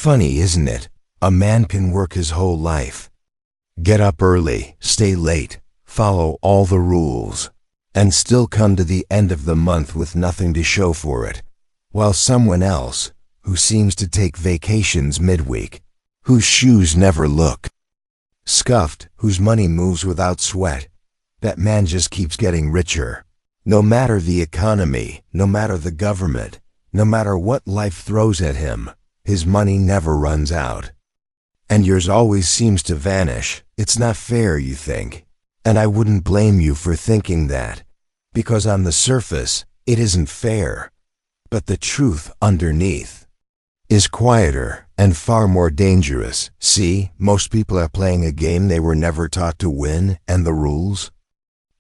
Funny, isn't it? A man can work his whole life. Get up early, stay late, follow all the rules, and still come to the end of the month with nothing to show for it, while someone else, who seems to take vacations midweek, whose shoes never look scuffed, whose money moves without sweat, that man just keeps getting richer. No matter the economy, no matter the government, no matter what life throws at him, his money never runs out. And yours always seems to vanish. It's not fair, you think. And I wouldn't blame you for thinking that, because on the surface, it isn't fair. But the truth underneath is quieter and far more dangerous. See, most people are playing a game they were never taught to win, and the rules?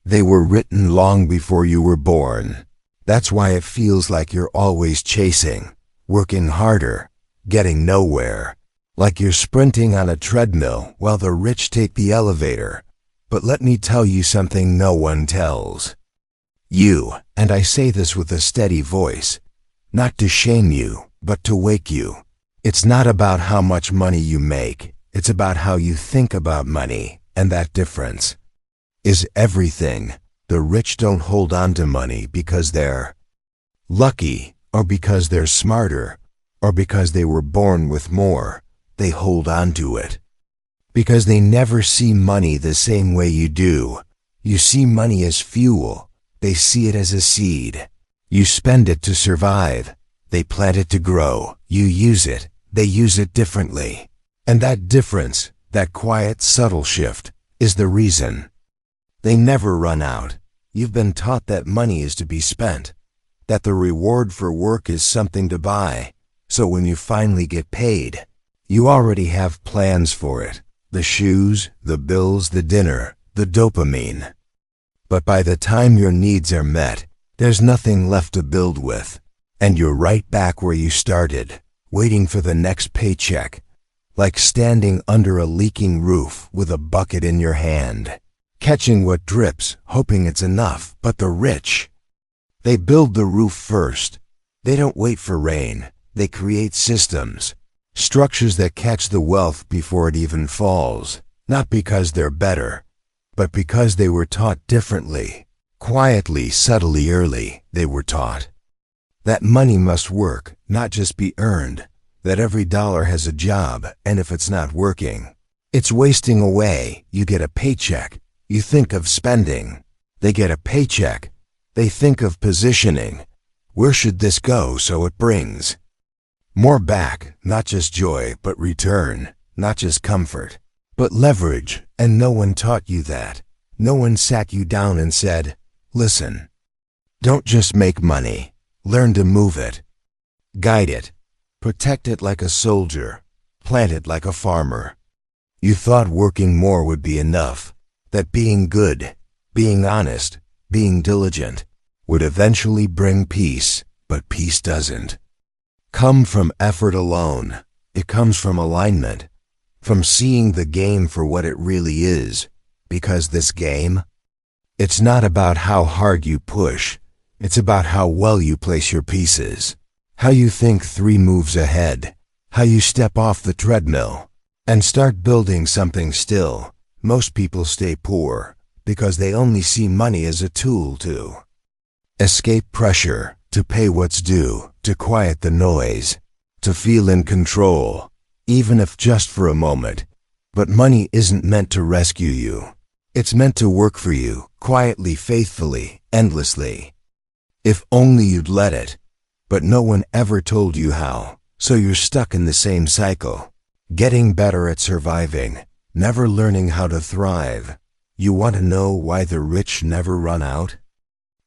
They were written long before you were born. That's why it feels like you're always chasing, working harder, getting nowhere, like you're sprinting on a treadmill while the rich take the elevator. But let me tell you something no one tells you, and I say this with a steady voice, not to shame you, but to wake you. It's not about how much money you make, it's about how you think about money, and that difference is everything. The rich don't hold on to money because they're lucky, or because they're smarter, or because they were born with more. They hold on to it because they never see money the same way you do. You see money as fuel. They see it as a seed. You spend it to survive. They plant it to grow. You use it. They use it differently. And that difference, that quiet, subtle shift, is the reason they never run out. You've been taught that money is to be spent, that the reward for work is something to buy. So when you finally get paid, you already have plans for it. The shoes, the bills, the dinner, the dopamine. But by the time your needs are met, there's nothing left to build with. And you're right back where you started, waiting for the next paycheck, like standing under a leaking roof with a bucket in your hand, catching what drips, hoping it's enough. But the rich, they build the roof first. They don't wait for rain. They create systems, structures that catch the wealth before it even falls, not because they're better, but because they were taught differently. Quietly, subtly, early, they were taught that money must work, not just be earned, that every dollar has a job, and if it's not working, it's wasting away. You get a paycheck, you think of spending. They get a paycheck, they think of positioning. Where should this go so it brings more back, not just joy, but return, not just comfort, but leverage. And no one taught you that. No one sat you down and said, listen, don't just make money, learn to move it, guide it, protect it like a soldier, plant it like a farmer. You thought working more would be enough, that being good, being honest, being diligent would eventually bring peace, but peace doesn't come from effort alone. It comes from alignment, from seeing the game for what it really is. Because this game, it's not about how hard you push, it's about how well you place your pieces, how you think 3 moves ahead, how you step off the treadmill and start building something still. Most people stay poor because they only see money as a tool to escape pressure, to pay what's due, to quiet the noise, to feel in control, even if just for a moment. But money isn't meant to rescue you. It's meant to work for you, quietly, faithfully, endlessly. If only you'd let it. But no one ever told you how, so you're stuck in the same cycle, getting better at surviving, never learning how to thrive. You want to know why the rich never run out?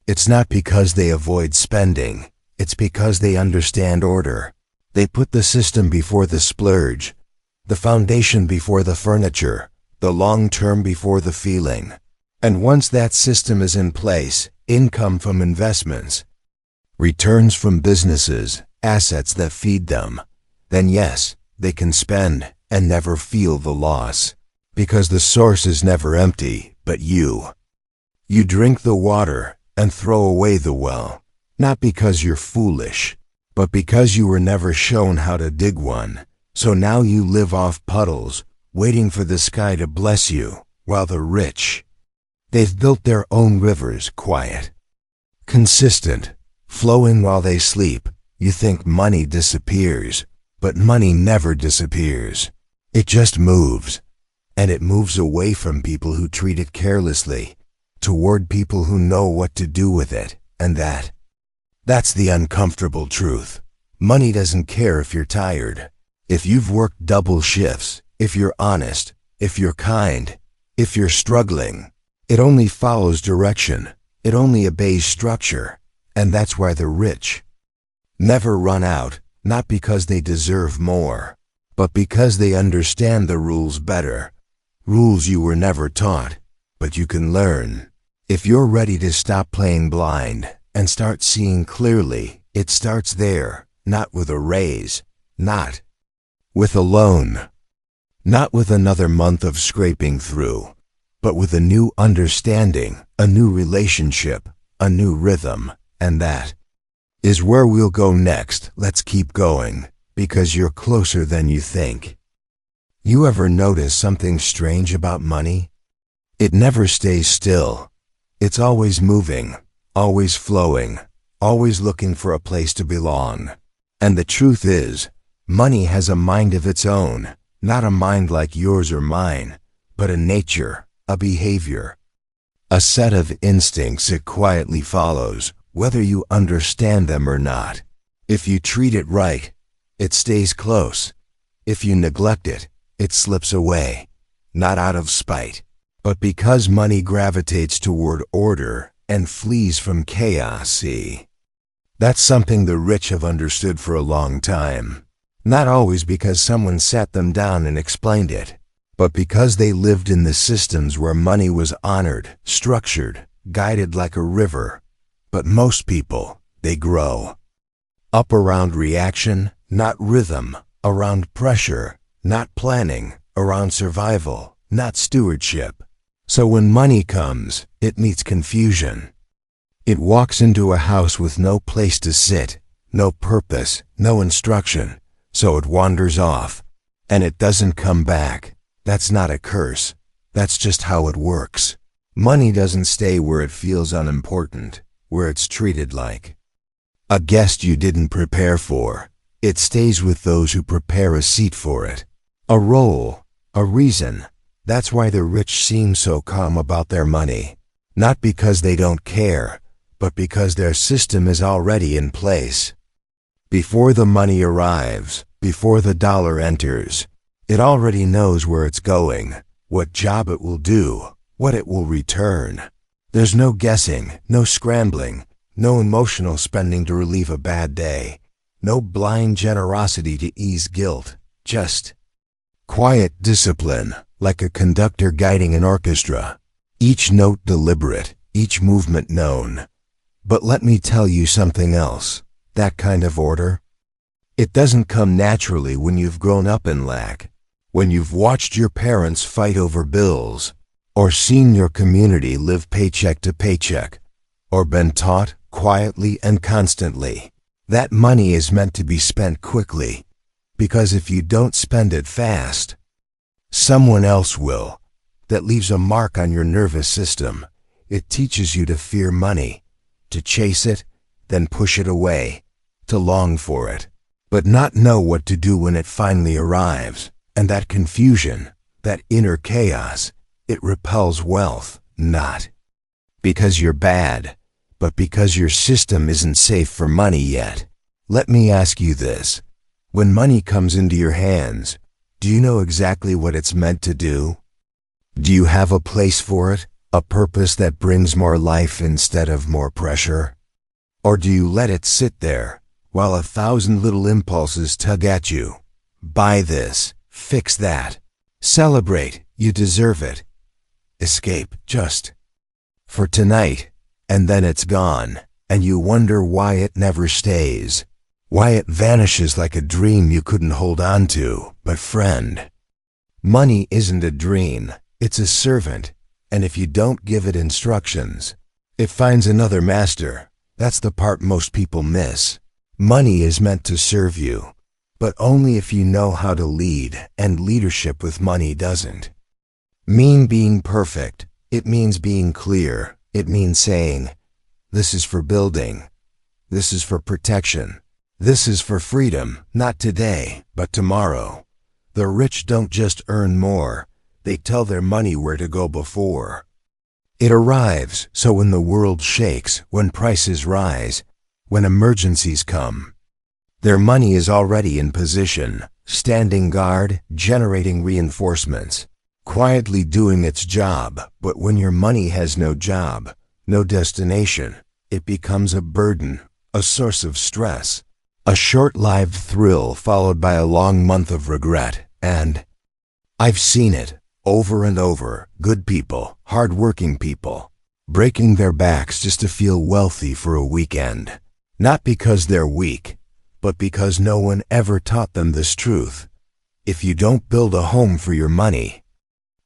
It's not because they avoid spending, it's because they understand order. They put the system before the splurge, the foundation before the furniture, the long term before the feeling. And once that system is in place, income from investments, returns from businesses, assets that feed them, then yes, they can spend and never feel the loss. Because the source is never empty, but you. You drink the water and throw away the well, not because you're foolish, but because you were never shown how to dig one. So now you live off puddles, waiting for the sky to bless you, while the rich, they've built their own rivers, quiet, consistent, flowing while they sleep. You think money disappears, but money never disappears. It just moves, and it moves away from people who treat it carelessly, toward people who know what to do with it, and that's the uncomfortable truth. Money doesn't care if you're tired, if you've worked double shifts, if you're honest, if you're kind, if you're struggling. It only follows direction. It only obeys structure. And that's why the rich never run out, not because they deserve more, but because they understand the rules better. Rules you were never taught, but you can learn. If you're ready to stop playing blind and start seeing clearly, it starts there, not with a raise, not with a loan, not with another month of scraping through, but with a new understanding, a new relationship, a new rhythm. And that is where we'll go next. Let's keep going, because you're closer than you think. You ever notice something strange about money? It never stays still. It's always moving, always flowing, always looking for a place to belong. And the truth is, money has a mind of its own, not a mind like yours or mine, but a nature, a behavior, a set of instincts it quietly follows, whether you understand them or not. If you treat it right, it stays close. If you neglect it, it slips away, not out of spite, but because money gravitates toward order and flees from chaos. See, that's something the rich have understood for a long time. Not always because someone sat them down and explained it, but because they lived in the systems where money was honored, structured, guided like a river. But most people, they grow up around reaction, not rhythm, around pressure, not planning, around survival, not stewardship. So when money comes, it meets confusion. It walks into a house with no place to sit, no purpose, no instruction, so it wanders off, and it doesn't come back. That's not a curse. That's just how it works. Money doesn't stay where it feels unimportant, where it's treated like a guest you didn't prepare for. It stays with those who prepare a seat for it, a role, a reason. That's why the rich seem so calm about their money. Not because they don't care, but because their system is already in place. Before the money arrives, before the dollar enters, it already knows where it's going, what job it will do, what it will return. There's no guessing, no scrambling, no emotional spending to relieve a bad day, no blind generosity to ease guilt, just quiet discipline, like a conductor guiding an orchestra. Each note deliberate, each movement known. But let me tell you something else. That kind of order, it doesn't come naturally when you've grown up in lack, when you've watched your parents fight over bills, or seen your community live paycheck to paycheck, or been taught quietly and constantly that money is meant to be spent quickly, because if you don't spend it fast, someone else will. That leaves a mark on your nervous system. It teaches you to fear money, to chase it, then push it away, to long for it, but not know what to do when it finally arrives. And that confusion, that inner chaos, it repels wealth, not because you're bad, but because your system isn't safe for money yet. Let me ask you this. When money comes into your hands, do you know exactly what it's meant to do? Do you have a place for it, a purpose that brings more life instead of more pressure? Or do you let it sit there, while 1,000 little impulses tug at you? Buy this, fix that, celebrate, you deserve it. Escape, just for tonight, and then it's gone, and you wonder why it never stays, why it vanishes like a dream you couldn't hold on to. But friend, money isn't a dream, it's a servant, and if you don't give it instructions, it finds another master. That's the part most people miss. Money is meant to serve you, but only if you know how to lead, and leadership with money doesn't mean being perfect. It means being clear. It means saying, this is for building. This is for protection. This is for freedom, not today, but tomorrow. The rich don't just earn more, they tell their money where to go before it arrives, so when the world shakes, when prices rise, when emergencies come, their money is already in position, standing guard, generating reinforcements, quietly doing its job. But when your money has no job, no destination, it becomes a burden, a source of stress, a short-lived thrill followed by a long month of regret. And I've seen it over and over, good people, hard-working people, breaking their backs just to feel wealthy for a weekend. Not because they're weak, but because no one ever taught them this truth. If you don't build a home for your money,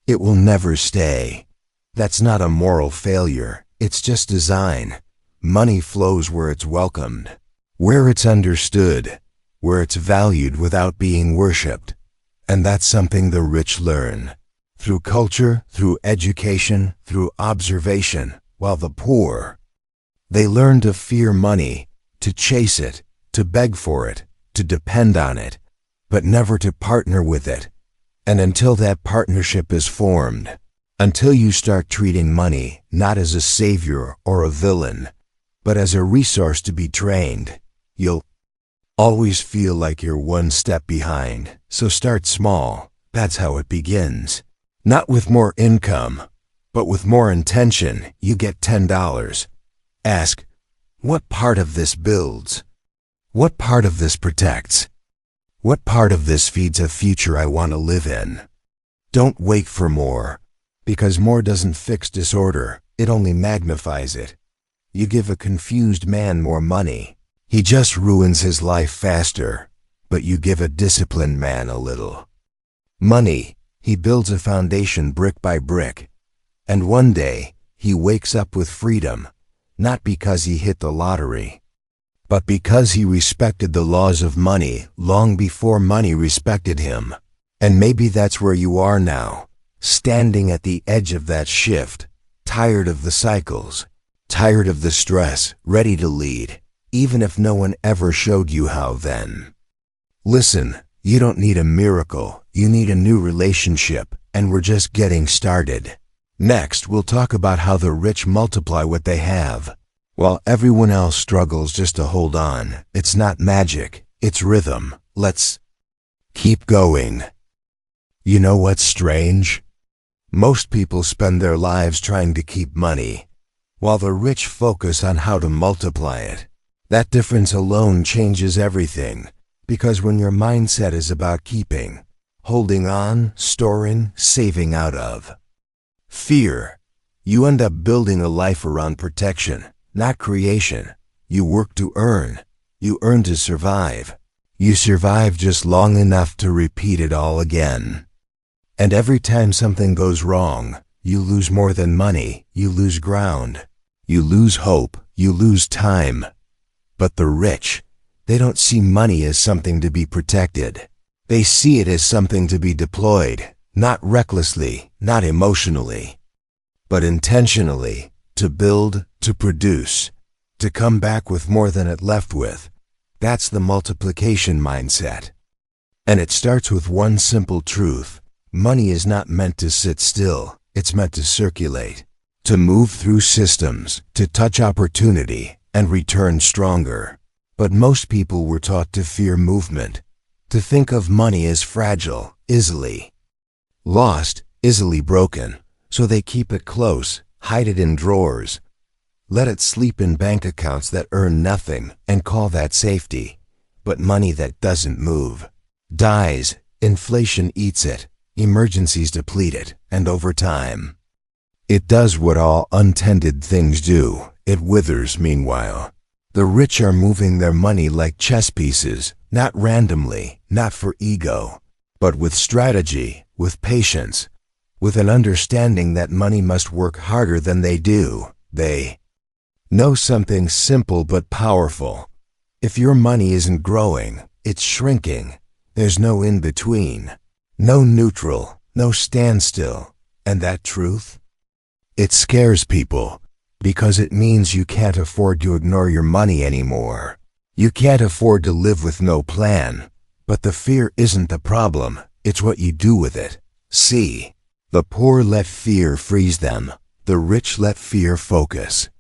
it will never stay. That's not a moral failure, it's just design. Money flows where it's welcomed, where it's understood, where it's valued without being worshipped. And that's something the rich learn, through culture, through education, through observation, while the poor, they learn to fear money, to chase it, to beg for it, to depend on it, but never to partner with it. And until that partnership is formed, until you start treating money not as a savior or a villain, but as a resource to be trained, you'll always feel like you're one step behind. So start small. That's how it begins. Not with more income, but with more intention. You get $10. Ask, what part of this builds? What part of this protects? What part of this feeds a future I want to live in? Don't wait for more, because more doesn't fix disorder, it only magnifies it. You give a confused man more money, he just ruins his life faster. But you give a disciplined man a little money, he builds a foundation brick by brick. And one day, he wakes up with freedom, not because he hit the lottery, but because he respected the laws of money long before money respected him. And maybe that's where you are now, standing at the edge of that shift, tired of the cycles, tired of the stress, ready to lead, even if no one ever showed you how then. Listen, you don't need a miracle, you need a new relationship, and we're just getting started. Next, we'll talk about how the rich multiply what they have, while everyone else struggles just to hold on. It's not magic, it's rhythm. Let's keep going. You know what's strange? Most people spend their lives trying to keep money, while the rich focus on how to multiply it. That difference alone changes everything, because when your mindset is about keeping, holding on, storing, saving out of fear, you end up building a life around protection, not creation. You work to earn. You earn to survive. You survive just long enough to repeat it all again. And every time something goes wrong, you lose more than money. You lose ground. You lose hope. You lose time. But the rich, they don't see money as something to be protected. They see it as something to be deployed, not recklessly, not emotionally, but intentionally, to build, to produce, to come back with more than it left with. That's the multiplication mindset. And it starts with one simple truth. Money is not meant to sit still. It's meant to circulate, to move through systems, to touch opportunity, and return stronger. But most people were taught to fear movement, to think of money as fragile, easily lost, easily broken. So they keep it close, hide it in drawers, let it sleep in bank accounts that earn nothing, and call that safety. But money that doesn't move dies. Inflation eats it, emergencies deplete it, and over time, it does what all untended things do. It withers. Meanwhile, the rich are moving their money like chess pieces, not randomly, not for ego, but with strategy, with patience, with an understanding that money must work harder than they do. They know something simple but powerful. If your money isn't growing, it's shrinking. There's no in-between, no neutral, no standstill. And that truth? It scares people because it means you can't afford to ignore your money anymore. You can't afford to live with no plan. But the fear isn't the problem, it's what you do with it. See, the poor let fear freeze them, the rich let fear focus.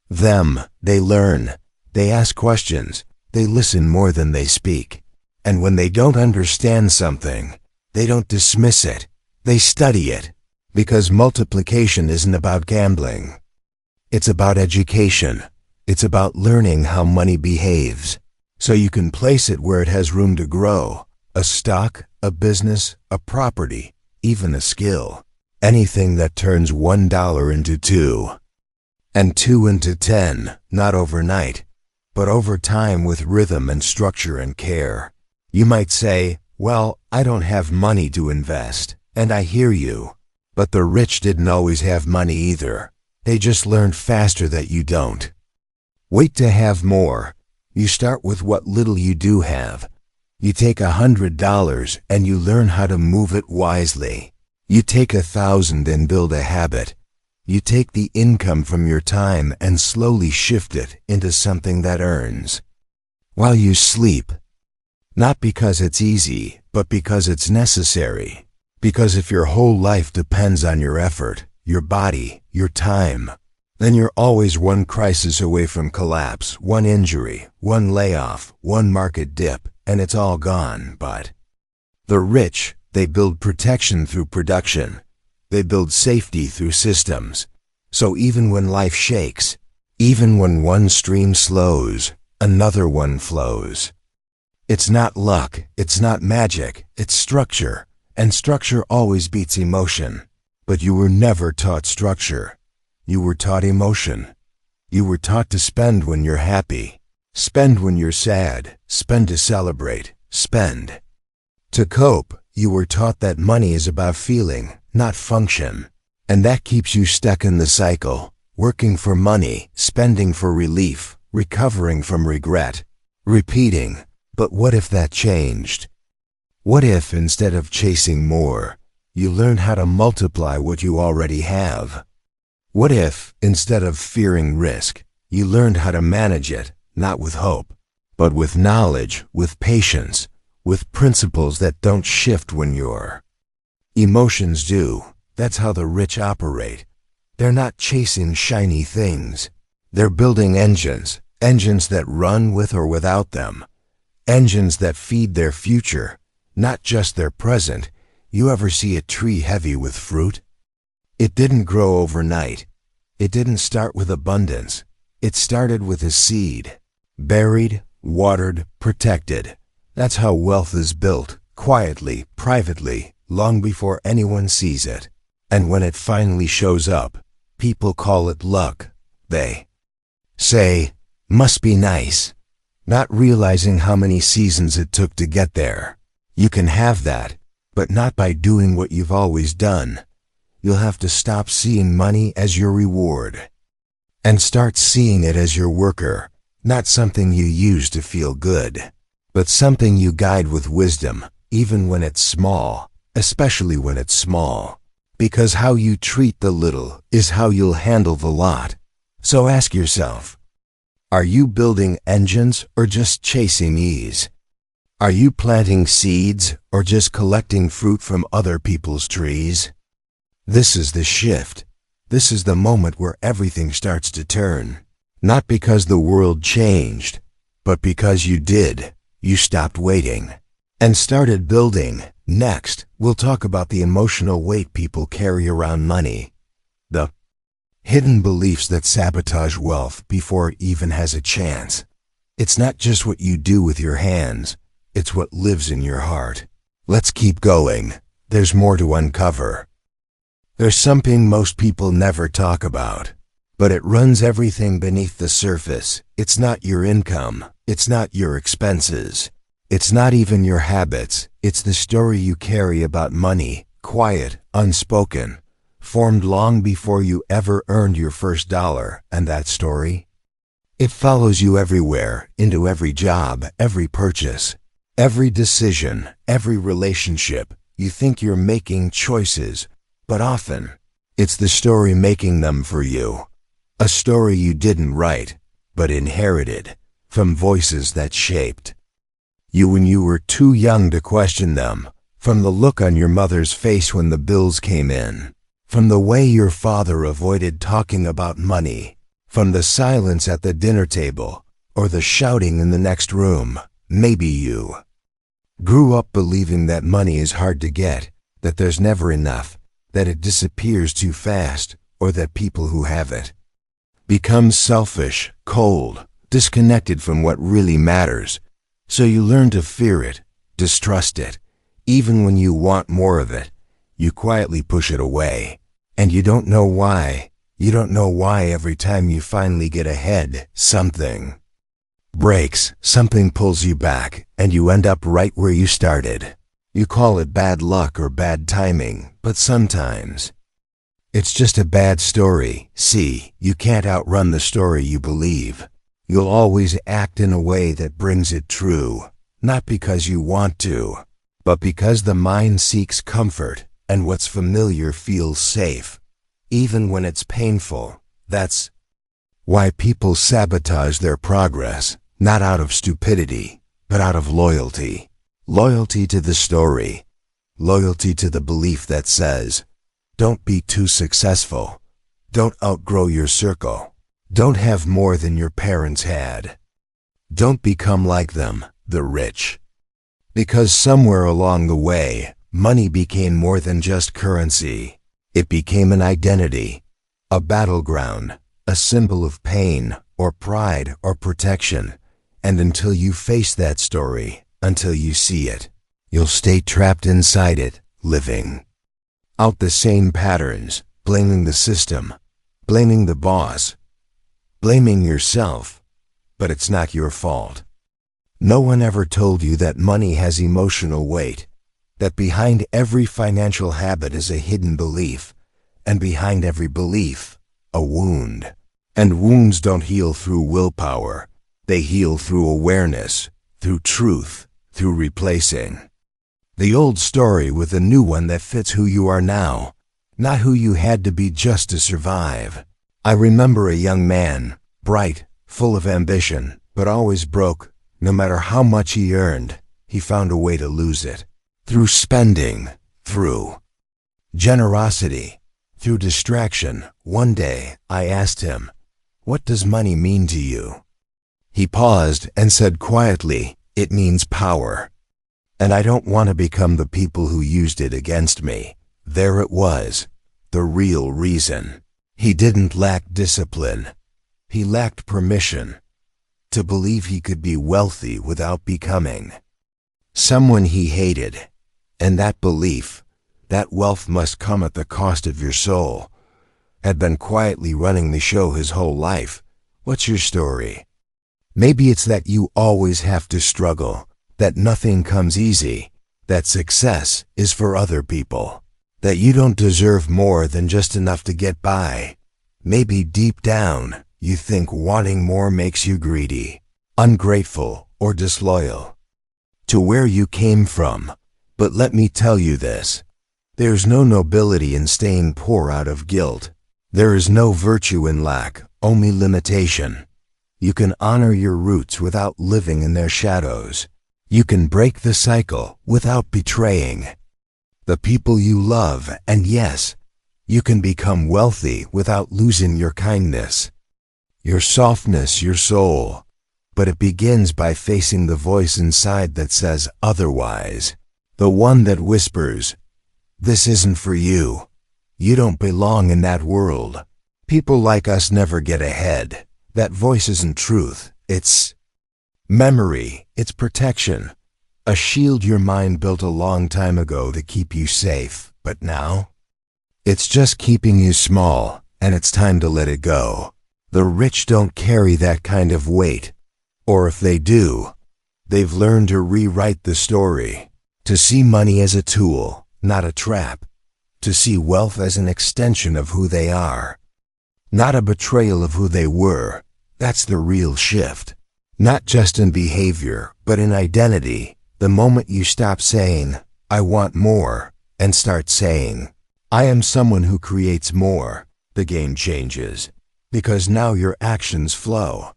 They learn, they ask questions, they listen more than they speak. And when they don't understand something, they don't dismiss it, they study it. Because multiplication isn't about gambling. It's about education. It's about learning how money behaves, so you can place it where it has room to grow. A stock, a business, a property, even a skill. Anything that turns $1 into 2. And 2 into 10, not overnight, but over time with rhythm and structure and care. You might say, well, I don't have money to invest, and I hear you. But the rich didn't always have money either. They just learned faster that you don't. Wait to have more. You start with what little you do have. You take $100 and you learn how to move it wisely. You take 1,000 and build a habit. You take the income from your time and slowly shift it into something that earns. While you sleep. Not because it's easy, but because it's necessary. Because if your whole life depends on your effort, your body, your time, then you're always one crisis away from collapse, one injury, one layoff, one market dip, and it's all gone. But the rich, they build protection through production. They build safety through systems. So even when life shakes, even when one stream slows, another one flows. It's not luck, it's not magic, it's structure. And structure always beats emotion. But you were never taught structure. You were taught emotion. You were taught to spend when you're happy. Spend when you're sad. Spend to celebrate. Spend to cope. You were taught that money is about feeling, not function. And that keeps you stuck in the cycle, working for money, spending for relief, recovering from regret, repeating. But what if that changed? What if, instead of chasing more, you learned how to multiply what you already have? What if, instead of fearing risk, you learned how to manage it, not with hope, but with knowledge, with patience, with principles that don't shift when your emotions do? That's how the rich operate. They're not chasing shiny things. They're building engines, engines that run with or without them, engines that feed their future. Not just their present. You ever see a tree heavy with fruit? It didn't grow overnight. It didn't start with abundance. It started with a seed. Buried, watered, protected. That's how wealth is built, quietly, privately, long before anyone sees it. And when it finally shows up, people call it luck. They say, must be nice, not realizing how many seasons it took to get there. You can have that, but not by doing what you've always done. You'll have to stop seeing money as your reward and start seeing it as your worker, not something you use to feel good, but something you guide with wisdom, even when it's small, especially when it's small. Because how you treat the little is how you'll handle the lot. So ask yourself, are you building engines or just chasing ease? Are you planting seeds or just collecting fruit from other people's trees? This is the shift. This is the moment where everything starts to turn. Not because the world changed, but because you did. You stopped waiting and started building. Next, we'll talk about the emotional weight people carry around money. The hidden beliefs that sabotage wealth before it even has a chance. It's not just what you do with your hands. It's what lives in your heart. Let's keep going. There's more to uncover. There's something most people never talk about, but it runs everything beneath the surface. It's not your income. It's not your expenses. It's not even your habits. It's the story you carry about money, quiet, unspoken, formed long before you ever earned your first dollar. And that story? It follows you everywhere, into every job, every purchase. Every decision, every relationship, you think you're making choices, but often, it's the story making them for you. A story you didn't write, but inherited, from voices that shaped you when you were too young to question them, from the look on your mother's face when the bills came in, from the way your father avoided talking about money, from the silence at the dinner table, or the shouting in the next room. Maybe you grew up believing that money is hard to get, that there's never enough, that it disappears too fast, or that people who have it become selfish, cold, disconnected from what really matters. So you learn to fear it, distrust it. Even when you want more of it, you quietly push it away. And you don't know why. You don't know why every time you finally get ahead, something breaks, something pulls you back, and you end up right where you started. You call it bad luck or bad timing, but sometimes it's just a bad story. See, you can't outrun the story you believe. You'll always act in a way that brings it true, not because you want to, but because the mind seeks comfort, and what's familiar feels safe, even when it's painful. That's why people sabotage their progress, not out of stupidity, but out of loyalty. Loyalty to the story. Loyalty to the belief that says, don't be too successful. Don't outgrow your circle. Don't have more than your parents had. Don't become like them, the rich. Because somewhere along the way, money became more than just currency. It became an identity, a battleground, a symbol of pain or pride or protection. And until you face that story, until you see it, you'll stay trapped inside it, living out the same patterns, blaming the system, blaming the boss, blaming yourself, but it's not your fault. No one ever told you that money has emotional weight, that behind every financial habit is a hidden belief, and behind every belief, a wound. And wounds don't heal through willpower. They heal through awareness, through truth, through replacing the old story with a new one that fits who you are now, not who you had to be just to survive. I remember a young man, bright, full of ambition, but always broke. No matter how much he earned, he found a way to lose it. Through spending, through generosity, through distraction. One day, I asked him, "What does money mean to you?" He paused and said quietly, "It means power. And I don't want to become the people who used it against me." There it was, the real reason. He didn't lack discipline. He lacked permission to believe he could be wealthy without becoming someone he hated. And that belief, that wealth must come at the cost of your soul, had been quietly running the show his whole life. What's your story? Maybe it's that you always have to struggle, that nothing comes easy, that success is for other people, that you don't deserve more than just enough to get by. Maybe deep down, you think wanting more makes you greedy, ungrateful, or disloyal to where you came from. But let me tell you this, there's no nobility in staying poor out of guilt. There is no virtue in lack, only limitation. You can honor your roots without living in their shadows. You can break the cycle without betraying the people you love, and yes, you can become wealthy without losing your kindness, your softness, your soul. But it begins by facing the voice inside that says otherwise, the one that whispers, "This isn't for you. You don't belong in that world. People like us never get ahead." That voice isn't truth, it's memory, it's protection. A shield your mind built a long time ago to keep you safe, but now it's just keeping you small, and it's time to let it go. The rich don't carry that kind of weight, or if they do, they've learned to rewrite the story, to see money as a tool, not a trap, to see wealth as an extension of who they are, not a betrayal of who they were. That's the real shift. Not just in behavior, but in identity. The moment you stop saying, I want more, and start saying, I am someone who creates more, the game changes. Because now your actions flow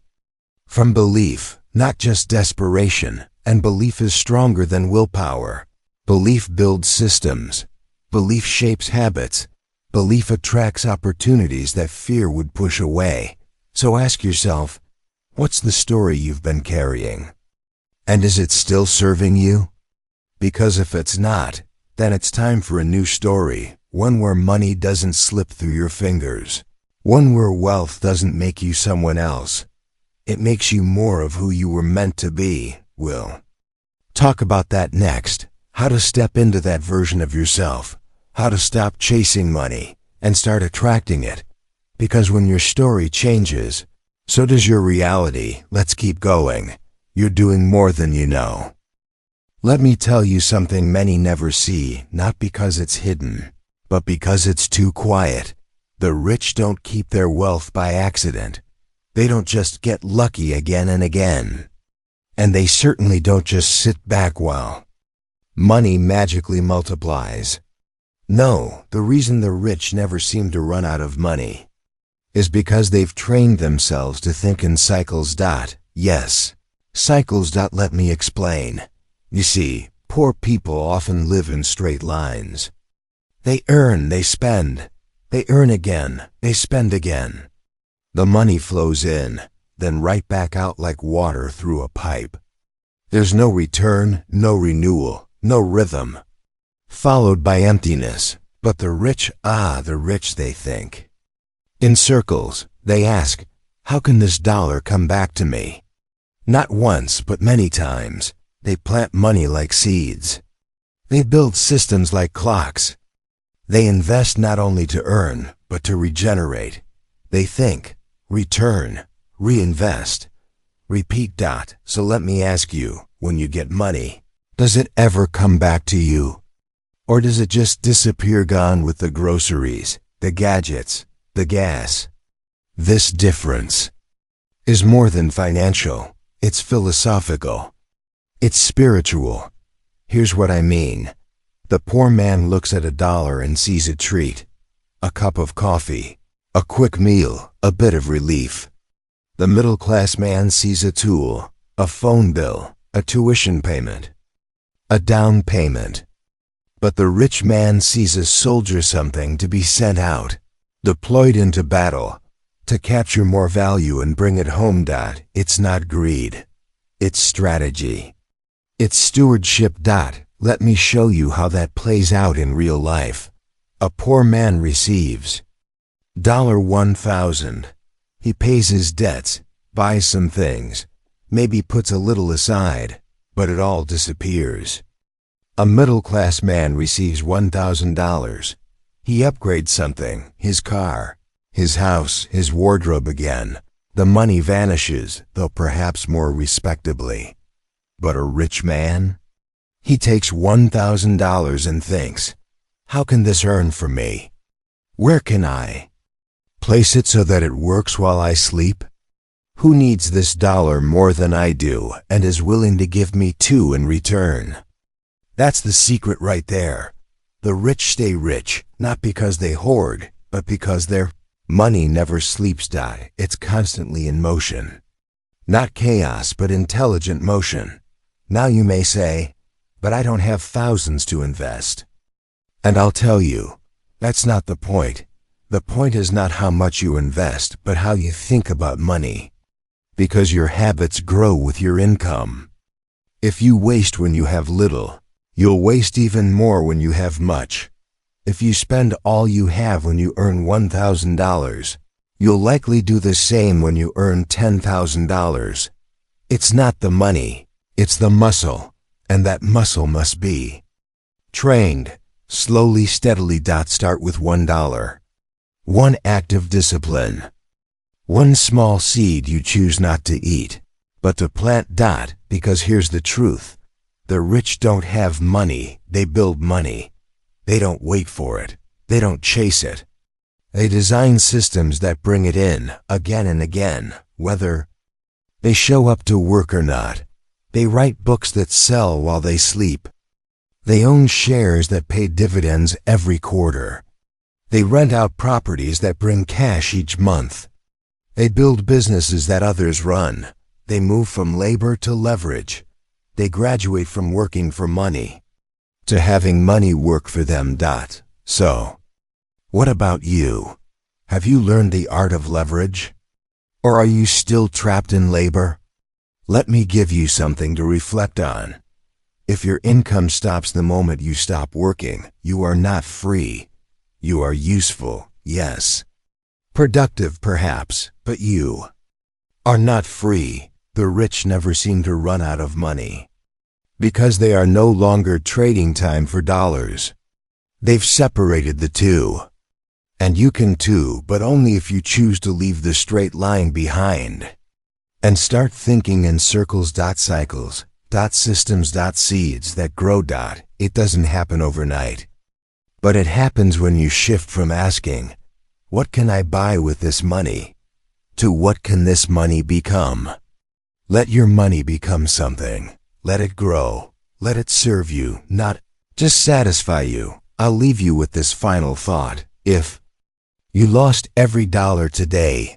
from belief, not just desperation, and belief is stronger than willpower. Belief builds systems. Belief shapes habits. Belief attracts opportunities that fear would push away. So ask yourself, what's the story you've been carrying? And is it still serving you? Because if it's not, then it's time for a new story, one where money doesn't slip through your fingers. One where wealth doesn't make you someone else. It makes you more of who you were meant to be. We'll talk about that next. How to step into that version of yourself. How to stop chasing money and start attracting it. Because when your story changes, so does your reality. Let's keep going. You're doing more than you know. Let me tell you something many never see, not because it's hidden, but because it's too quiet. The rich don't keep their wealth by accident. They don't just get lucky again and again. And they certainly don't just sit back while money magically multiplies. No, the reason the rich never seem to run out of money is because they've trained themselves to think in cycles. Yes, cycles. Let me explain. You see, poor people often live in straight lines. They earn, they spend. They earn again, they spend again. The money flows in, then right back out like water through a pipe. There's no return, no renewal, no rhythm. Followed by emptiness. But the rich, they think in circles. They ask, how can this dollar come back to me? Not once, but many times. They plant money like seeds. They build systems like clocks. They invest not only to earn, but to regenerate. They think, return, reinvest, repeat. So let me ask you, when you get money, does it ever come back to you? Or does it just disappear, gone with the groceries, the gadgets, the gas? This difference is more than financial. It's philosophical. It's spiritual. Here's what I mean. The poor man looks at a dollar and sees a treat, a cup of coffee, a quick meal, a bit of relief. The middle-class man sees a tool, a phone bill, a tuition payment, a down payment. But the rich man sees a soldier, something to be sent out, deployed into battle, to capture more value and bring it home. It's not greed. It's strategy. It's stewardship. Let me show you how that plays out in real life. A poor man receives $1,000. He pays his debts, buys some things, maybe puts a little aside, but it all disappears. A middle-class man receives $1,000. He upgrades something, his car, his house, his wardrobe again. The money vanishes, though perhaps more respectably. But a rich man? He takes $1,000 and thinks, how can this earn for me? Where can I place it so that it works while I sleep? Who needs this dollar more than I do and is willing to give me $2 in return? That's the secret right there. The rich stay rich, not because they hoard, but because their money never sleeps. It's constantly in motion. Not chaos, but intelligent motion. Now you may say, but I don't have thousands to invest. And I'll tell you, that's not the point. The point is not how much you invest, but how you think about money. Because your habits grow with your income. If you waste when you have little, you'll waste even more when you have much. If you spend all you have when you earn $1,000, you'll likely do the same when you earn $10,000. It's not the money, it's the muscle. And that muscle must be trained, slowly, steadily. Start with $1. One act of discipline. One small seed you choose not to eat, but to plant. Because here's the truth. The rich don't have money, they build money. They don't wait for it. They don't chase it. They design systems that bring it in, again and again, whether they show up to work or not. They write books that sell while they sleep. They own shares that pay dividends every quarter. They rent out properties that bring cash each month. They build businesses that others run. They move from labor to leverage. They graduate from working for money to having money work for them. So, what about you? Have you learned the art of leverage? Or are you still trapped in labor? Let me give you something to reflect on. If your income stops the moment you stop working, you are not free. You are useful, yes. Productive, perhaps, but you are not free. The rich never seem to run out of money because they are no longer trading time for dollars. They've separated the two. And you can too, but only if you choose to leave the straight line behind and start thinking in circles. Cycles, systems, seeds that grow. It doesn't happen overnight. But it happens when you shift from asking, what can I buy with this money, to what can this money become? Let your money become something. Let it grow. Let it serve you, not just satisfy you. I'll leave you with this final thought. If you lost every dollar today,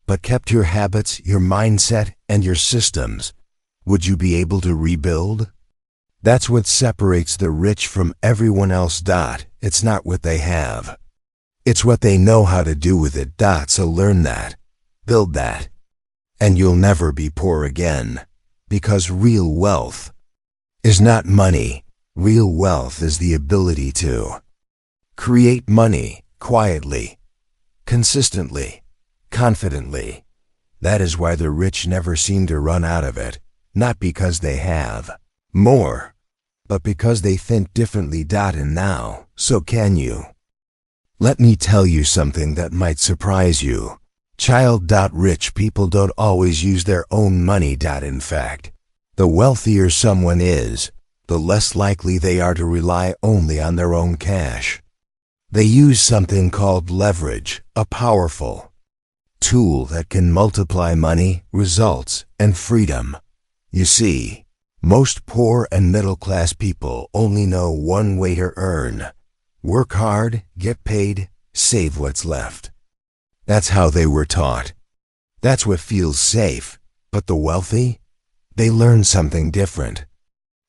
but kept your habits, your mindset, and your systems, would you be able to rebuild? That's what separates the rich from everyone else. It's not what they have. It's what they know how to do with it. So learn that. Build that. And you'll never be poor again. Because real wealth is not money. Real wealth is the ability to create money quietly, consistently, confidently. That is why the rich never seem to run out of it. Not because they have more, but because they think differently. And now, so can you. Let me tell you something that might surprise you. Rich people don't always use their own money. In fact, the wealthier someone is, the less likely they are to rely only on their own cash. They use something called leverage, a powerful tool that can multiply money, results, and freedom. You see, most poor and middle-class people only know one way to earn. Work hard, get paid, save what's left. That's how they were taught. That's what feels safe. But the wealthy? They learn something different.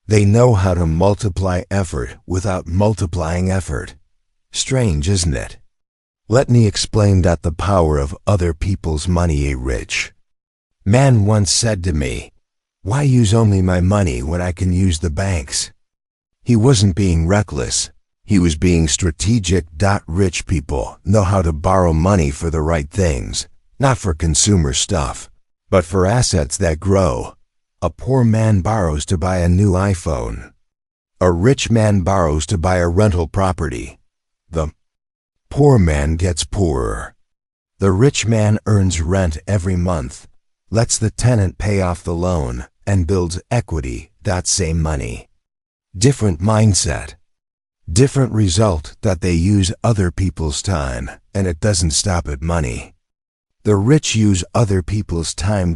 They know how to multiply effort without multiplying effort. Strange, isn't it? Let me explain the power of other people's money. A rich man once said to me, "Why use only my money when I can use the bank's?" He wasn't being reckless. He was being strategic. Rich people know how to borrow money for the right things, not for consumer stuff, but for assets that grow. A poor man borrows to buy a new iPhone. A rich man borrows to buy a rental property. The poor man gets poorer. The rich man earns rent every month, lets the tenant pay off the loan, and builds equity. Same money. Different mindset. Different result. They use other people's time, and it doesn't stop at money. The rich use other people's time.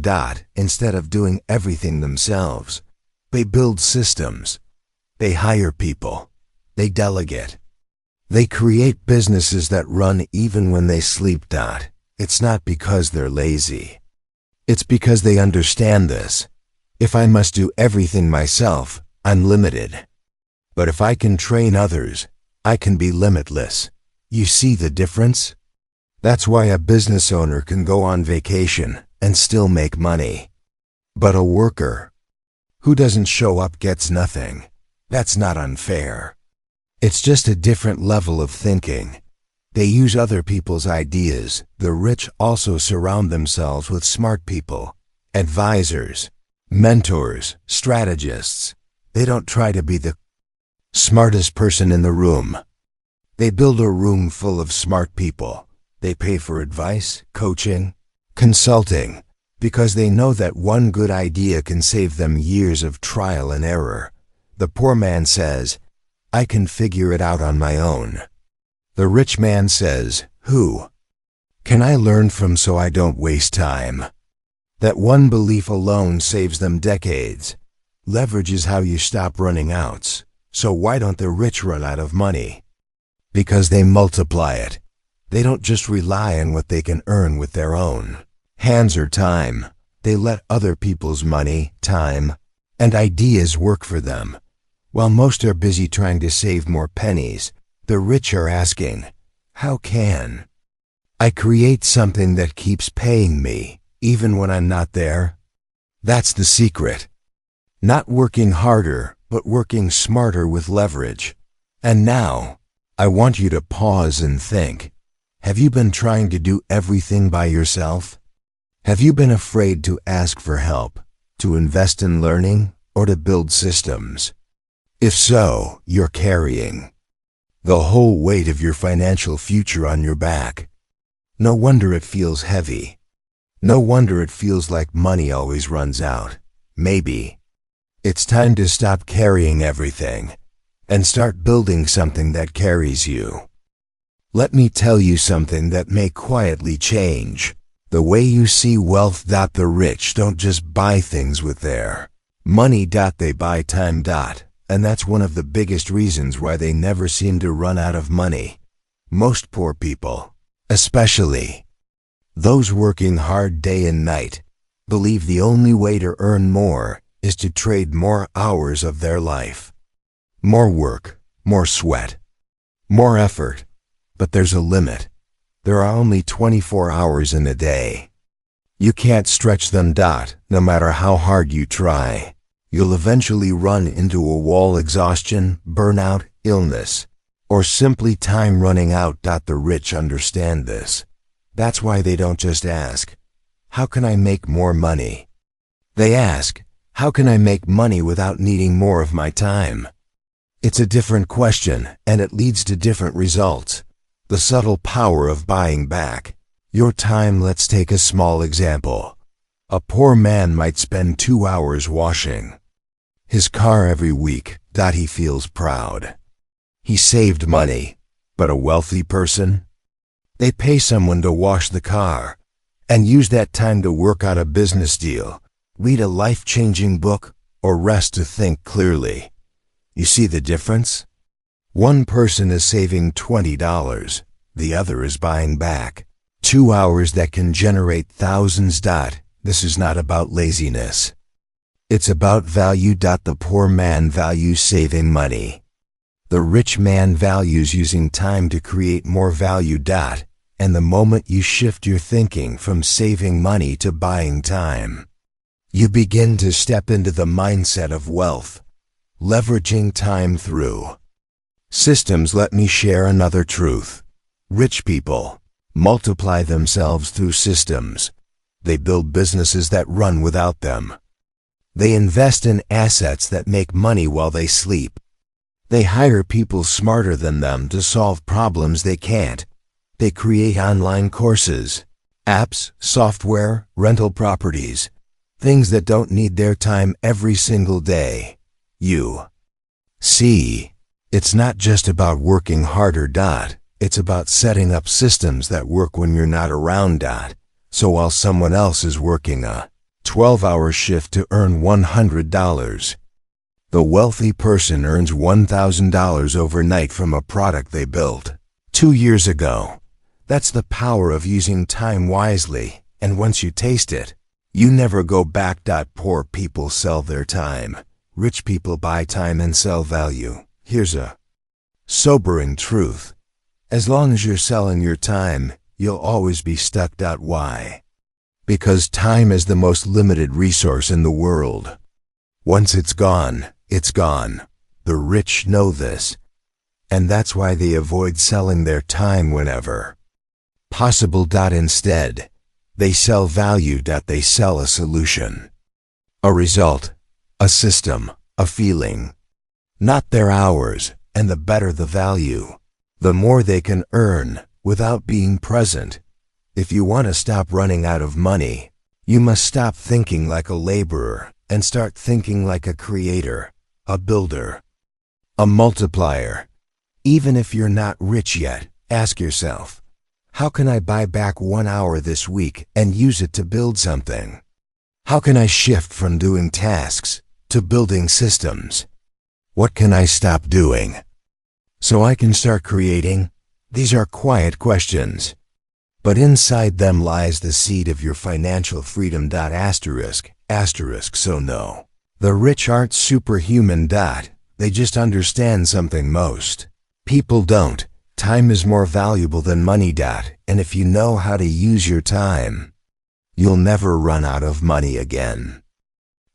Instead of doing everything themselves, they build systems. They hire people. They delegate. They create businesses that run even when they sleep. It's not because they're lazy. It's because they understand this. If I must do everything myself, I'm limited. But if I can train others, I can be limitless. You see the difference? That's why a business owner can go on vacation and still make money. But a worker who doesn't show up gets nothing. That's not unfair. It's just a different level of thinking. They use other people's ideas. The rich also surround themselves with smart people, advisors, mentors, strategists. They don't try to be the smartest person in the room. They build a room full of smart people. They pay for advice, coaching, consulting, because they know that one good idea can save them years of trial and error. The poor man says, "I can figure it out on my own." The rich man says, "Who can I learn from so I don't waste time?" That one belief alone saves them decades. Leverage is how you stop running outs. So why don't the rich run out of money? Because they multiply it. They don't just rely on what they can earn with their own hands or time. They let other people's money, time, and ideas work for them. While most are busy trying to save more pennies, the rich are asking, how can I create something that keeps paying me, even when I'm not there? That's the secret. Not working harder, but working smarter with leverage. And now, I want you to pause and think. Have you been trying to do everything by yourself? Have you been afraid to ask for help, to invest in learning, or to build systems? If so, you're carrying the whole weight of your financial future on your back. No wonder it feels heavy. No wonder it feels like money always runs out. Maybe it's time to stop carrying everything and start building something that carries you. Let me tell you something that may quietly change the way you see wealth. The rich don't just buy things with their money. They buy time. And that's one of the biggest reasons why they never seem to run out of money. Most poor people, especially those working hard day and night, believe the only way to earn more is to trade more hours of their life. More work, more sweat, more effort. But there's a limit. There are only 24 hours in a day. You can't stretch them. No matter how hard you try. You'll eventually run into a wall: exhaustion, burnout, illness, or simply time running out. The rich understand this. That's why they don't just ask, how can I make more money? They ask, how can I make money without needing more of my time? It's a different question, and it leads to different results. The subtle power of buying back your time. Let's take a small example. A poor man might spend 2 hours washing his car every week. He feels proud. He saved money. But a wealthy person? They pay someone to wash the car and use that time to work out a business deal, read a life-changing book, or rest to think clearly. You see the difference? One person is saving $20. The other is buying back 2 hours that can generate thousands. This is not about laziness. It's about value. The poor man values saving money. The rich man values using time to create more value. And the moment you shift your thinking from saving money to buying time, you begin to step into the mindset of wealth, leveraging time through systems. Let me share another truth. Rich people multiply themselves through systems. They build businesses that run without them. They invest in assets that make money while they sleep. They hire people smarter than them to solve problems they can't. They create online courses, apps, software, rental properties, things that don't need their time every single day. You see, it's not just about working harder. It's about setting up systems that work when you're not around. So while someone else is working a 12-hour shift to earn $100, the wealthy person earns $1,000 overnight from a product they built 2 years ago. That's the power of using time wisely, and once you taste it, you never go back. Poor people sell their time. Rich people buy time and sell value. Here's a sobering truth. As long as you're selling your time, you'll always be stuck. Why? Because time is the most limited resource in the world. Once it's gone, it's gone. The rich know this, and that's why they avoid selling their time whenever possible. Instead, they sell value. They sell a solution, a result, a system, a feeling. Not their hours, and the better the value, the more they can earn without being present. If you want to stop running out of money, you must stop thinking like a laborer and start thinking like a creator, a builder, a multiplier. Even if you're not rich yet, ask yourself, how can I buy back 1 hour this week and use it to build something? How can I shift from doing tasks to building systems. What can I stop doing so I can start creating? These are quiet questions, but inside them lies the seed of your financial freedom. So no, the rich aren't superhuman. They just understand something most people don't. Time is more valuable than money. And if you know how to use your time, you'll never run out of money again.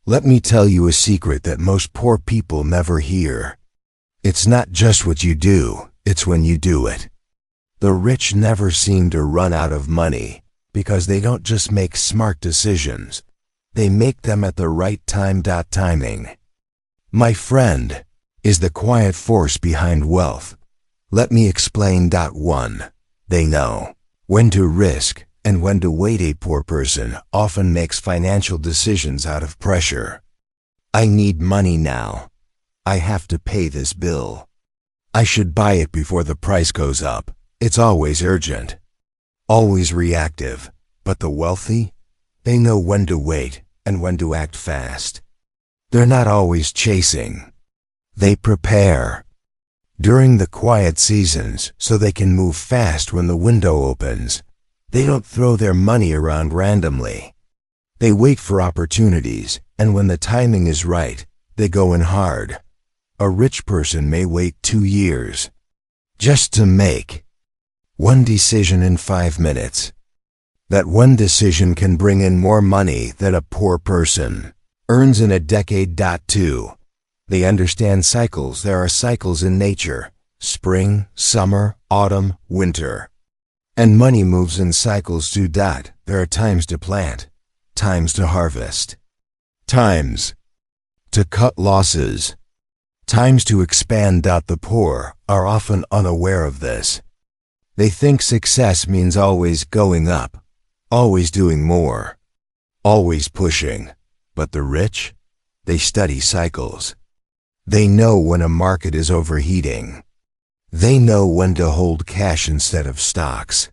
Let me tell you a secret that most poor people never hear. It's not just what you do, it's when you do it. The rich never seem to run out of money because they don't just make smart decisions. They make them at the right time. Timing, my friend, is the quiet force behind wealth. Let me explain. 1. They know when to risk and when to wait. A poor person often makes financial decisions out of pressure. I need money now. I have to pay this bill. I should buy it before the price goes up. It's always urgent, always reactive. But the wealthy, they know when to wait and when to act fast. They're not always chasing. They prepare during the quiet seasons so they can move fast when the window opens. They don't throw their money around randomly. They wait for opportunities, and when the timing is right, they go in hard. A rich person may wait 2 years just to make one decision in 5 minutes. That one decision can bring in more money than a poor person earns in a decade. 2. They understand cycles. There are cycles in nature: spring, summer, autumn, winter. And money moves in cycles too. There are times to plant, times to harvest, times to cut losses, times to expand. The poor are often unaware of this. They think success means always going up, always doing more, always pushing. But the rich, they study cycles. They know when a market is overheating. They know when to hold cash instead of stocks.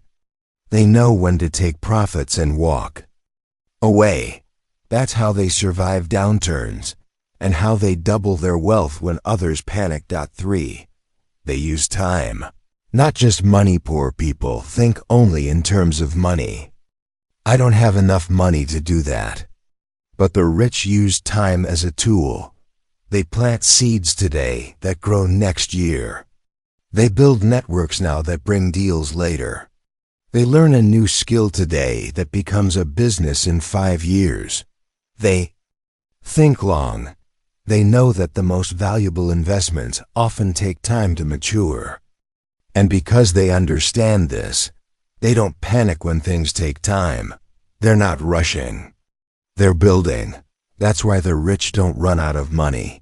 They know when to take profits and walk away. That's how they survive downturns, and how they double their wealth when others panic. 3. They use time, not just money. Poor people think only in terms of money. I don't have enough money to do that. But the rich use time as a tool. They plant seeds today that grow next year. They build networks now that bring deals later. They learn a new skill today that becomes a business in 5 years. They think long. They know that the most valuable investments often take time to mature. And because they understand this, they don't panic when things take time. They're not rushing. They're building. That's why the rich don't run out of money.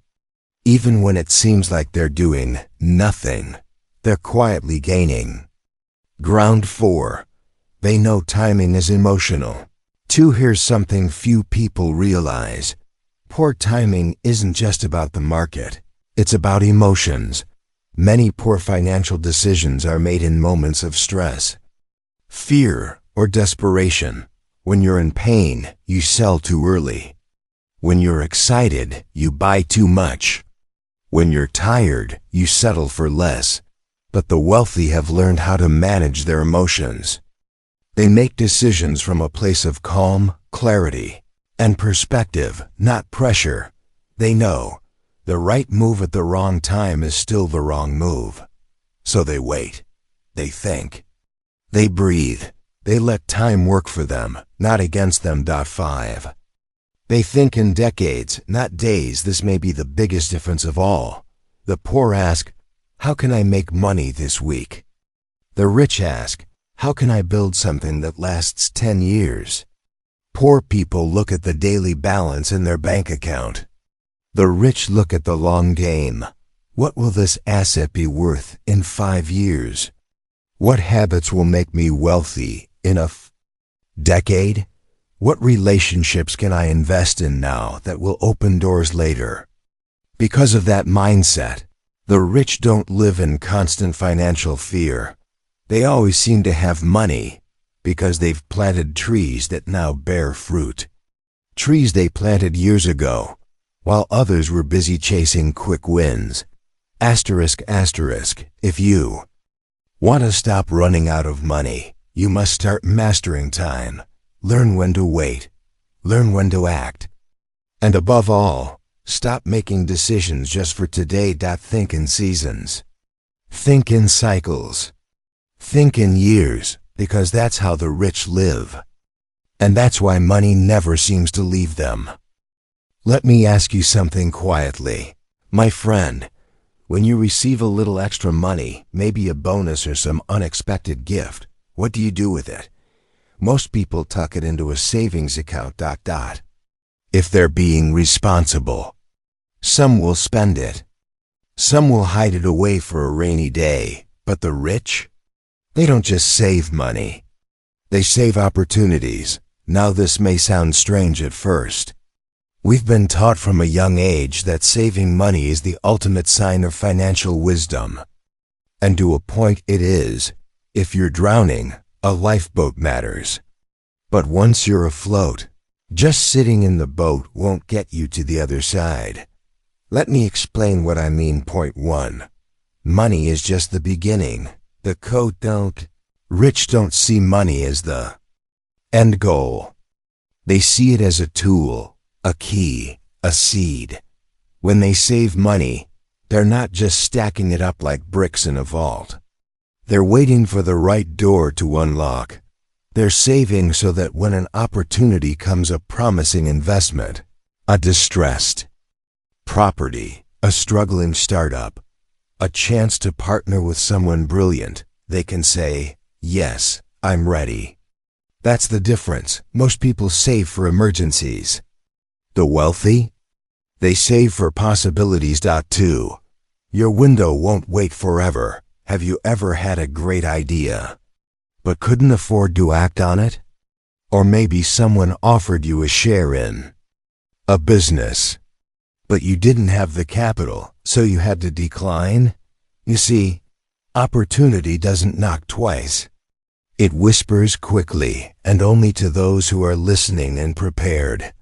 Even when it seems like they're doing nothing, they're quietly gaining ground. 4. They know timing is emotional. 2. Here's something few people realize. Poor timing isn't just about the market. It's about emotions. Many poor financial decisions are made in moments of stress, fear, or desperation. When you're in pain, you sell too early. When you're excited, you buy too much. When you're tired, you settle for less. But the wealthy have learned how to manage their emotions. They make decisions from a place of calm, clarity, and perspective, not pressure. They know the right move at the wrong time is still the wrong move. So they wait. They think. They breathe. They let time work for them, not against them. 5. They think in decades, not days. This may be the biggest difference of all. The poor ask, how can I make money this week? The rich ask, how can I build something that lasts 10 years? Poor people look at the daily balance in their bank account. The rich look at the long game. What will this asset be worth in 5 years? What habits will make me wealthy in a decade? What relationships can I invest in now that will open doors later? Because of that mindset, the rich don't live in constant financial fear. They always seem to have money because they've planted trees that now bear fruit. Trees they planted years ago. while others were busy chasing quick wins. Asterisk, if you want to stop running out of money, you must start mastering time. Learn when to wait. Learn when to act. And above all, stop making decisions just for today. Think in seasons. Think in cycles. Think in years, because that's how the rich live. And that's why money never seems to leave them. Let me ask you something quietly. My friend, when you receive a little extra money, maybe a bonus or some unexpected gift, what do you do with it? Most people tuck it into a savings account. If they're being responsible. Some will spend it. Some will hide it away for a rainy day. But the rich? They don't just save money. They save opportunities. Now this may sound strange at first. We've been taught from a young age that saving money is the ultimate sign of financial wisdom. And to a point it is. If you're drowning, a lifeboat matters. But once you're afloat, just sitting in the boat won't get you to the other side. Let me explain what I mean. Point 1. Money is just the beginning. The quote don't. Rich don't see money as the end goal. They see it as a tool, a key, a seed. When they save money, they're not just stacking it up like bricks in a vault. They're waiting for the right door to unlock. They're saving so that when an opportunity comes, a promising investment, a distressed property, a struggling startup, a chance to partner with someone brilliant, they can say, yes, I'm ready. That's the difference. Most people save for emergencies. The wealthy? They save for possibilities. 2. Your window won't wait forever. Have you ever had a great idea, but couldn't afford to act on it? Or maybe someone offered you a share in a business, but you didn't have the capital, so you had to decline? You see, opportunity doesn't knock twice. It whispers quickly, and only to those who are listening and prepared.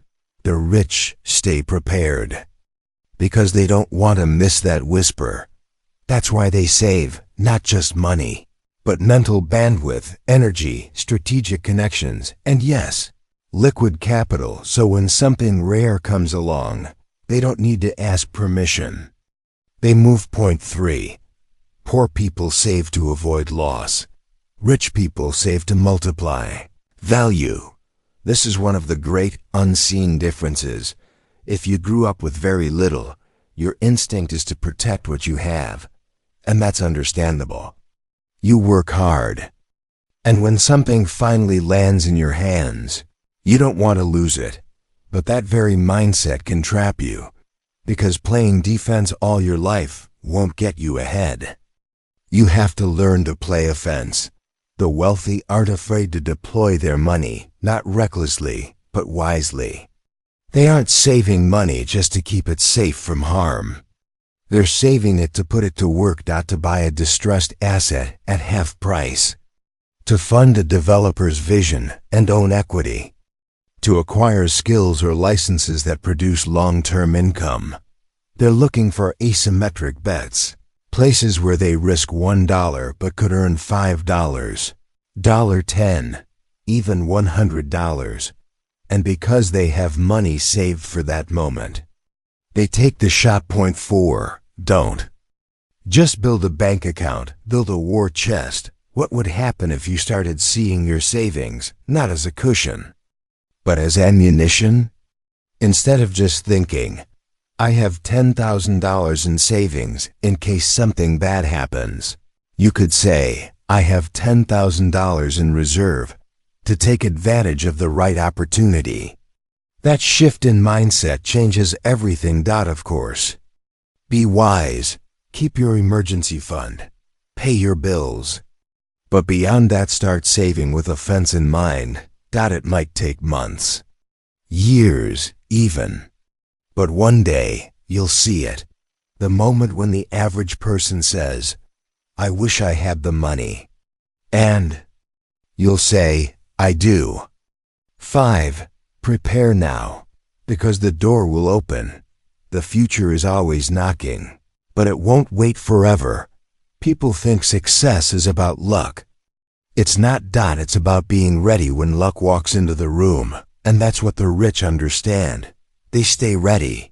The rich stay prepared, because they don't want to miss that whisper. That's why they save, not just money, but mental bandwidth, energy, strategic connections, and yes, liquid capital, so when something rare comes along, they don't need to ask permission. They move. Point 3. Poor people save to avoid loss. Rich people save to multiply value. This is one of the great unseen differences. If you grew up with very little, your instinct is to protect what you have. And that's understandable. You work hard. And when something finally lands in your hands, you don't want to lose it. But that very mindset can trap you, because playing defense all your life won't get you ahead. You have to learn to play offense. The wealthy aren't afraid to deploy their money, not recklessly, but wisely. They aren't saving money just to keep it safe from harm. They're saving it to put it to work. To buy a distressed asset at half price, to fund a developer's vision and own equity, to acquire skills or licenses that produce long-term income. They're looking for asymmetric bets, places where they risk $1 but could earn $5, $10, even $100. And because they have money saved for that moment, they take the shot. Point 4. Don't just build a bank account, build a war chest. What would happen if you started seeing your savings not as a cushion, but as ammunition? Instead of just thinking, I have $10,000 in savings in case something bad happens, you could say, I have $10,000 in reserve to take advantage of the right opportunity. That shift in mindset changes everything. Of course, be wise, keep your emergency fund, pay your bills. But beyond that, start saving with offense in mind. It might take months, years even. But one day, you'll see it. The moment when the average person says, I wish I had the money. And you'll say, I do. 5. Prepare now, because the door will open. The future is always knocking, but it won't wait forever. People think success is about luck. It's not. It's about being ready when luck walks into the room, and that's what the rich understand. They stay ready.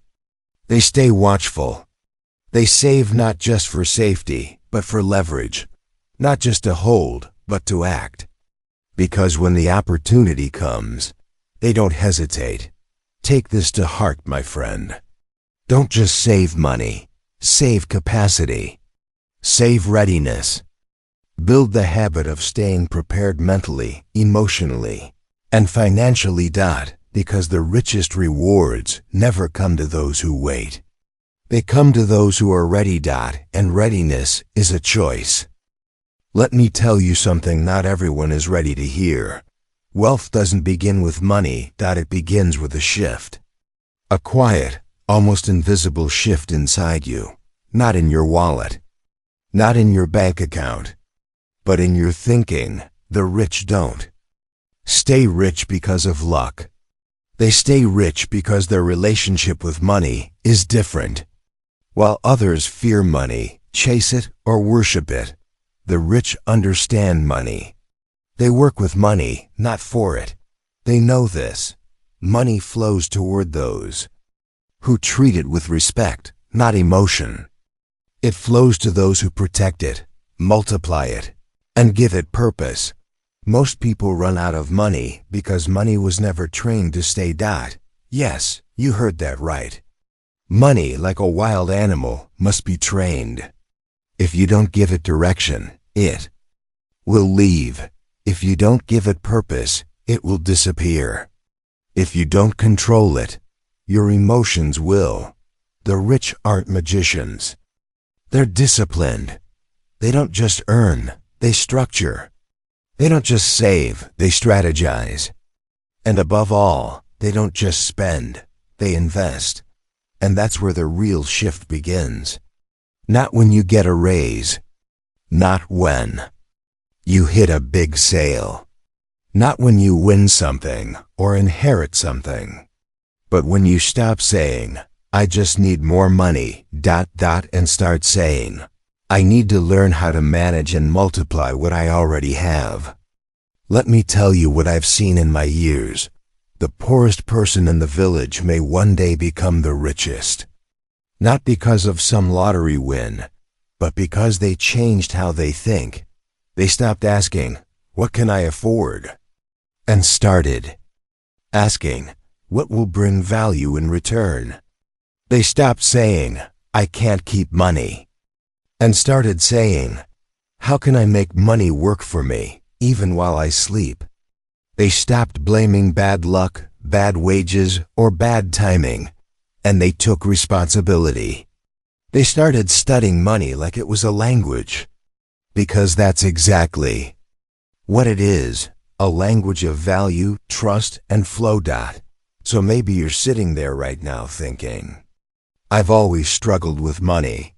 They stay watchful. They save not just for safety, but for leverage. Not just to hold, but to act. Because when the opportunity comes, they don't hesitate. Take this to heart, my friend. Don't just save money. Save capacity. Save readiness. Build the habit of staying prepared mentally, emotionally, and financially. Because the richest rewards never come to those who wait. They come to those who are ready. And readiness is a choice. Let me tell you something not everyone is ready to hear. Wealth doesn't begin with money. It begins with a shift. A quiet, almost invisible shift inside you. Not in your wallet. Not in your bank account. But in your thinking. The rich don't stay rich because of luck. They stay rich because their relationship with money is different. While others fear money, chase it, or worship it, the rich understand money. They work with money, not for it. They know this. Money flows toward those who treat it with respect, not emotion. It flows to those who protect it, multiply it, and give it purpose. Most people run out of money because money was never trained to stay. Yes, you heard that right. Money, like a wild animal, must be trained. If you don't give it direction, it will leave. If you don't give it purpose, it will disappear. If you don't control it, your emotions will. The rich aren't magicians. They're disciplined. They don't just earn, they structure. They don't just save, they strategize. And above all, they don't just spend, they invest. And that's where the real shift begins. Not when you get a raise. Not when you hit a big sale. Not when you win something or inherit something. But when you stop saying, I just need more money, and start saying, I need to learn how to manage and multiply what I already have. Let me tell you what I've seen in my years. The poorest person in the village may one day become the richest. Not because of some lottery win, but because they changed how they think. They stopped asking, what can I afford? And started asking, what will bring value in return? They stopped saying, I can't keep money. And started saying, how can I make money work for me, even while I sleep? They stopped blaming bad luck, bad wages, or bad timing, and they took responsibility. They started studying money like it was a language. Because that's exactly what it is, a language of value, trust, and flow. So maybe you're sitting there right now thinking, I've always struggled with money.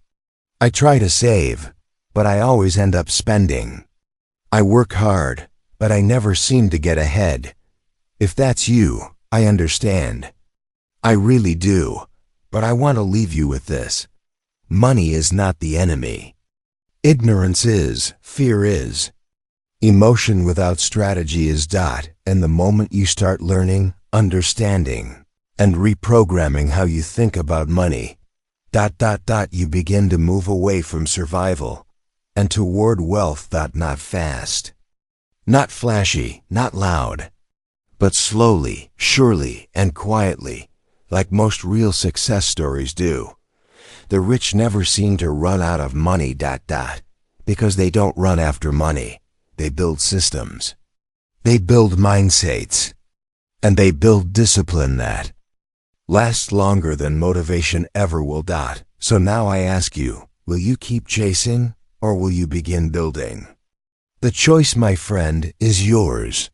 I try to save, but I always end up spending. I work hard, but I never seem to get ahead. If that's you, I understand. I really do, but I want to leave you with this. Money is not the enemy. Ignorance is, fear is. Emotion without strategy is. And the moment you start learning, understanding, and reprogramming how you think about money, you begin to move away from survival and toward wealth. Not fast, not flashy, not loud, but slowly, surely, and quietly, like most real success stories do. The rich never seem to run out of money. Because they don't run after money. They build systems. They build mindsets. And they build discipline that lasts longer than motivation ever will. So now I ask you, will you keep chasing or will you begin building? The choice, my friend, is yours.